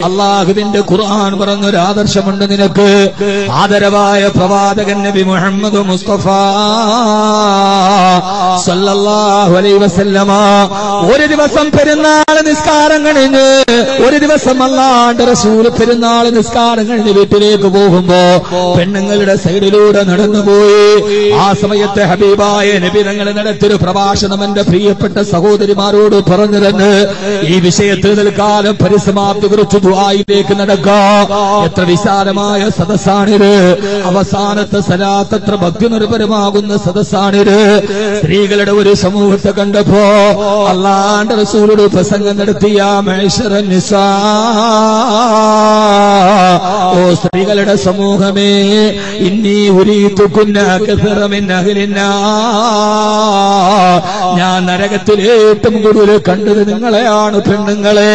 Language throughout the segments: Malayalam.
അള്ളാഹുവിന്റെ ഖുർആൻ പറഞ്ഞൊരു ആദർശമുണ്ട് നിനക്ക്. ആദരവായ പ്രവാചകൻ നബി മുഹമ്മദ് മുസ്തഫ സല്ലല്ലാഹു അലൈഹി വസല്ലമ ഒരു ദിവസം പെരുന്നാൾ നിസ്കാരം കഴിഞ്ഞ്, ഒരു ദിവസം അല്ലാഹുവിന്റെ റസൂൽ പെരുന്നാൾ നിസ്കാരം കഴിഞ്ഞ് വീട്ടിലേക്ക് പോകുമ്പോ പെണ്ണുങ്ങളുടെ സൈഡിലൂടെ നടന്നുപോയി. ആ സമയത്ത് ഹബീബായ നബി തങ്ങൾ നടത്തിയൊരു പ്രഭാഷണം എന്റെ പ്രിയപ്പെട്ട സഹോദരിമാരോട് പറഞ്ഞു തന്നെ ഈ വിഷയത്തിൽ തൽക്കാലം പരിസമാപ്തി കുറിച്ച് ദുആയിലേക്ക് നടക്കാം. എത്ര വിശാലമായ സദസ്സാണിത്. അവസാനത്തെ സലാത്ത് എത്ര ഭക്തിനിർഭരമാകുന്ന സദസ്സാണിത്. സ്ത്രീകളുടെ ഒരു സമൂഹത്തെ കണ്ടപ്പോ അല്ലാഹുവിന്റെ റസൂലുടെ പ്രസംഗം നടത്തിയ മഅ്ശറൻ നിസാ, ഓ സ്ത്രീകളുടെ സമൂഹമേ, ഇന്നി ഉരീതുകുന്ന അക്സറ മിൻ അഹ്ലിന്നാർ, ഞാൻ നരകത്തിൽ ഏറ്റവും കൂടുതൽ കണ്ടത് നിങ്ങളെയാണ് പെണ്ണുങ്ങളെ.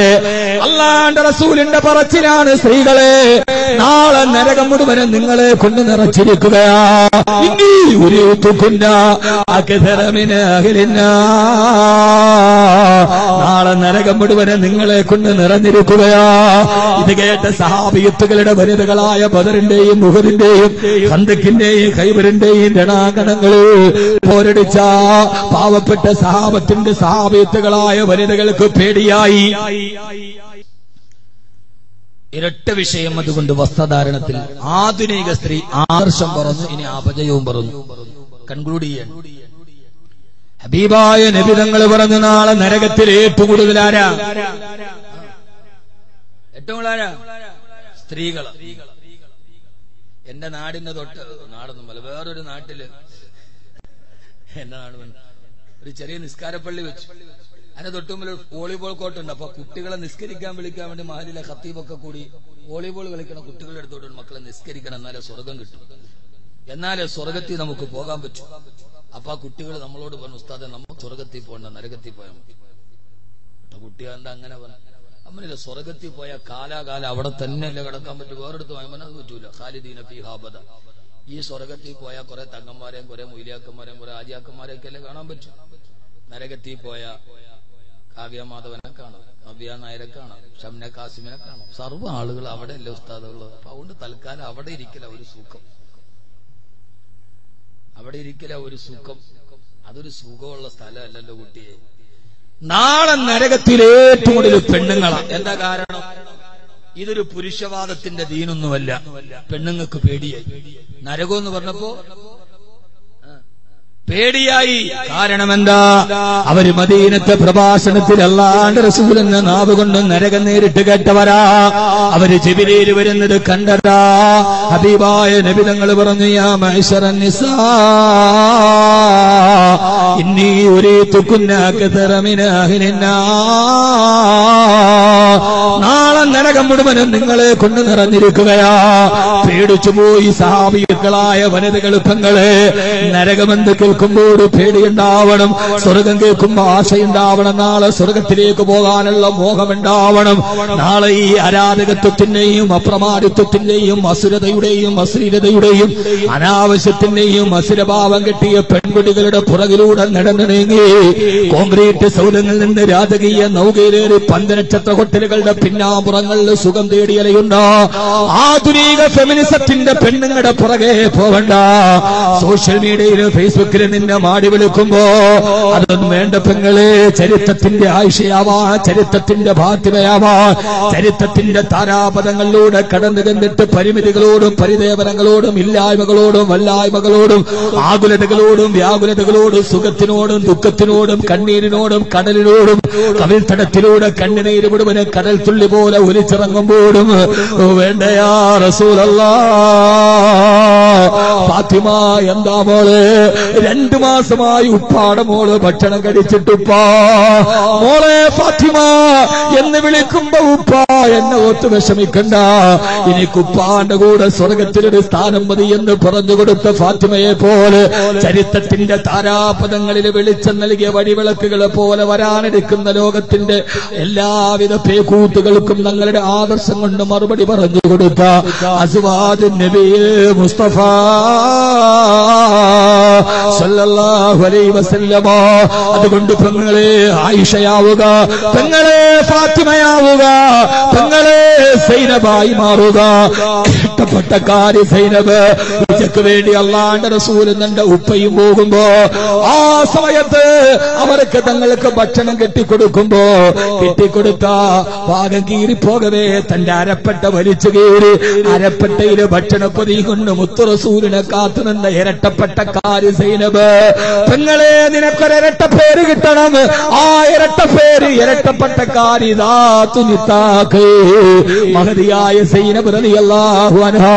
അല്ലാഹുവിന്റെ റസൂലിന്റെ പറച്ചിലാണ് സ്ത്രീകളെ, നാളെ നരകം മുഴുവനും നിങ്ങളെ കൊണ്ട് നിറച്ചിരിക്കുകയാ. ഇന്നി ഉരീതുകുന്ന അക്സറ മിൻ അഹ്ലിന്നാർ, നാളെ നരകം മുഴുവനും നിങ്ങളെ കൊണ്ട് നിറഞ്ഞിരിക്കുകയാ. ഇത് കേട്ട സഹാബിയത്തുകളുടെ വനിതകളായ ബദറിന്റെയും ഉഹദിന്റെയും ഖന്ദഖിന്റെയും ഖൈബറിന്റെയും രണാങ്കണങ്ങള് പോരടിച്ച പാവപ്പെട്ട സഹാബത്തിന്റെ സഹാബിയത്തുകളായ വനിതകൾക്ക് പേടിയായി. ഇരട്ട വിഷയം അതുകൊണ്ട് വസ്ത്രധാരണത്തിൽ ആധുനിക സ്ത്രീ ആദർശം പറഞ്ഞു, ഇനി അപജയവും പറഞ്ഞു. കൺക്ലൂഡ് ചെയ്യാൻ ഹബീബായ നബി തങ്ങൾ പറഞ്ഞു, നാളെ നരകത്തിൽ ഏറ്റവും കൂടുതൽ ആരാ? ഏറ്റവും കൂടുതൽ ആരാ? സ്ത്രീകൾ. എന്റെ നാടിന്റെ തൊട്ട്, നാടൊന്നുമല്ല, വേറൊരു നാട്ടില്, എന്റെ നാട് ഒരു ചെറിയ നിസ്കാരപ്പള്ളി വെച്ചു. അതിന്റെ തൊട്ടുമുമ്പിൽ വോളിബോൾ കോർട്ടുണ്ട്. അപ്പൊ കുട്ടികളെ നിസ്കരിക്കാൻ വിളിക്കാൻ വേണ്ടി മഹലിലെ ഖത്തീബൊക്കെ കൂടി വോളിബോൾ കളിക്കണം. കുട്ടികളുടെ അടുത്തോട്ട് മക്കളെ നിസ്കരിക്കണം, എന്നാലേ സ്വർഗം കിട്ടും, എന്നാലേ സ്വർഗത്തിൽ നമുക്ക് പോകാൻ പറ്റും. അപ്പൊ ആ കുട്ടികൾ നമ്മളോട് പറഞ്ഞു, ഉസ്താദെ നമുക്ക് സ്വർഗത്തിൽ പോകണ്ട, നരകത്തിൽ പോയാൽ മതി. കുട്ടികളെന്താ അങ്ങനെ പറഞ്ഞു? അമ്മനില്ല, സ്വർഗത്തിൽ പോയാൽ കാലാകാലം അവിടെ തന്നെയല്ലേ കിടക്കാൻ പറ്റും, വേറെടുത്ത് പോയാൽ അത് പറ്റൂല. ഖാലിദീന ഫീഹാ അബദ. ഈ സ്വർഗത്തിൽ പോയാൽ കുറെ തങ്ങന്മാരെയും കുറെ മൊയ്ലിയാക്കന്മാരെയും കുറെ ആജിയാക്കന്മാരെയൊക്കെ അല്ലേ കാണാൻ പറ്റും. നരകത്തിൽ പോയാൽ കാവ്യ മാധവനെ കാണാം, നവ്യ നായരെ കാണാം, ഷംന കാസിമിനെ കാണാം. സർവ്വ ആളുകൾ അവിടെ അല്ലേ ഉസ്താദുള്ളത്. അപ്പൊ അതുകൊണ്ട് തൽക്കാലം അവിടെ ഇരിക്കില്ല ഒരു സുഖം, അവിടെ ഇരിക്കില്ല ഒരു സുഖം. അതൊരു സുഖമുള്ള സ്ഥലമല്ലല്ലോ കുട്ടിയെ. നാളെ നരകത്തിൽ ഏറ്റവും കൂടുതൽ പെണ്ണുങ്ങളാണ്. എന്താ കാരണം? ഇതൊരു പുരുഷവാദത്തിന്റെ ദീനൊന്നുമല്ല. പെണ്ണുങ്ങൾക്ക് പേടിയായി. നരകം എന്ന് പറഞ്ഞപ്പോ പേടിയായി. കാരണം എന്താ? അവര് മദീനത്തെ പ്രഭാഷണത്തിൽ അല്ലാഹുവിന്റെ റസൂൽ എന്ന നാവ് കൊണ്ട് നരകം നേരിട്ട് കേട്ടവരാ. അവര് ജിബ്രീൽ വരുന്നത് കണ്ടതാ. ഹബീബായ നബി തങ്ങൾ പറഞ്ഞു, യാ മഅ്ശറൻ നിസാ ഇന്നി ഉരീതുകുന്ന അക്സറ മിൻ അഹ്ലിന്നാർ, നാളെ നരകം മുഴുവനും നിങ്ങളെ കൊണ്ട് നിറഞ്ഞിരിക്കുകയാ. പേടിച്ചുപോയി സഹാബികളായ വനിതകൾ പെങ്ങളെ. നരകമെന്ന് കേൾക്കുമ്പോൾ പേടിയുണ്ടാവണം, സ്വർഗം കേൾക്കുമ്പോ ആശയുണ്ടാവണം, നാളെ സ്വർഗത്തിലേക്ക് പോകാനുള്ള മോഹമുണ്ടാവണം. നാളെ ഈ അരാധകത്വത്തിന്റെയും അപ്രമാദിത്വത്തിന്റെയും അസുരതയുടെയും അശ്ലീലതയുടെയും അനാവശ്യത്തിന്റെയും അസുരഭാവം കെട്ടിയ പെൺകുട്ടികളുടെ പുറകിലൂടെ നടന്നു നീങ്ങി കോൺക്രീറ്റ് സൗധങ്ങളിൽ നിന്ന് രാജകീയ നൗകയിലേറി പന്തനക്ഷത്ര ഹോട്ടലുകളുടെ പിന്നാമ്പുറങ്ങളിൽ സുഖം തേടിയലയുണ്ട്. ആധുനിക ഫെമിനിസത്തിന്റെ പെണ്ണുങ്ങളുടെ പുറകെ പോവണ്ട. സോഷ്യൽ മീഡിയയിലും ഫേസ്ബുക്കിൽ നിന്നെ മാടി വിളിക്കുമ്പോ അതൊന്നും വേണ്ട പെങ്ങളെ. ചരിത്രത്തിന്റെ ആയിഷയാവാ, ചരിത്രത്തിന്റെ ഭാത്തിമയാവാ, ചരിത്രത്തിന്റെ താരാപദങ്ങളിലൂടെ കടന്നു കണ്ടിട്ട് പരിമിതികളോടും പരിദേവനങ്ങളോടും ഇല്ലായ്മകളോടും വല്ലായ്മകളോടും ആകുലതകളോടും വ്യാകുലതകളോടും സുഖത്തിനോടും ദുഃഖത്തിനോടും കണ്ണീരിനോടും കടലിനോടും കവിൾത്തടത്തിലൂടെ കണ്ണുനീര് മുഴുവന് കടൽ തുള്ളി പോലെ ഒലിച്ചിറങ്ങുമ്പോഴും വേണ്ടയാ റസൂലല്ലാഹ്. ഫാത്തിമ എന്താ മോള്? 2 മാസമായി ഉപ്പാടെ മോള് ഭക്ഷണം കഴിച്ചിട്ടുപ്പാ. മോളെ ഫാത്തിമ എന്ന് വിളിക്കുമ്പോ ഉപ്പ എന്നെ ഓർത്ത് വിഷമിക്കണ്ട, എനിക്ക് ഉപ്പാന്റെ കൂടെ സ്വർഗത്തിലൊരു സ്ഥാനം മതി എന്ന് പറഞ്ഞു കൊടുത്ത ഫാത്തിമയെ പോലെ ചരിത്രത്തിന്റെ താരാപദങ്ങളിൽ വെളിച്ചം നൽകിയ വഴിവിളക്കുകളെ പോലെ വരാനെടുക്കുന്ന ലോകത്തിന്റെ എല്ലാവിധ പേക്കൂത്തുകൾക്കും തങ്ങളുടെ ആദർശം കൊണ്ട് മറുപടി പറഞ്ഞു കൊടുത്ത അസ്വാജ് നബി മുസ്തഫ സല്ലല്ലാഹു അലൈഹി വസല്ലമ. അതുകൊണ്ട് പെങ്ങളെ ആയിഷയാവുക, പെങ്ങളെ ഫാത്തിമയാവുക, പെങ്ങളെ സൈനബായി മാറുക. ഇഷ്ടപ്പെട്ട കാരി സൈനബ് ഉച്ചക്ക് വേണ്ടി അള്ളാന്റെ റസൂൽ തന്റെ ഉപ്പയും പോകുമ്പോ ആ സമയത്ത് അവർക്ക് തങ്ങൾക്ക് ഭക്ഷണം കെട്ടിക്കൊടുക്കുമ്പോ കെട്ടിക്കൊടുത്ത ഭാഗം കീറിപ്പോകവേ തന്റെ അരപ്പട്ട വലിച്ചു കീറി അരപ്പട്ടയില് ഭക്ഷണപ്പൊതി കൊണ്ട് മുത്തു റസൂലിനെ കാത്തുനിന്ന ഇരട്ടപ്പെട്ട കാരി സൈനബ്. പെങ്ങളെ നിനക്കൊരിരട്ട പേര് കിട്ടണം. ആ ഇരട്ട പേര് ഇരട്ടപ്പെട്ട കാരി ദാത്തു നിത്താഖ് മഹദിയായ സൈനബ് റളിയല്ലാഹു അൻഹാ.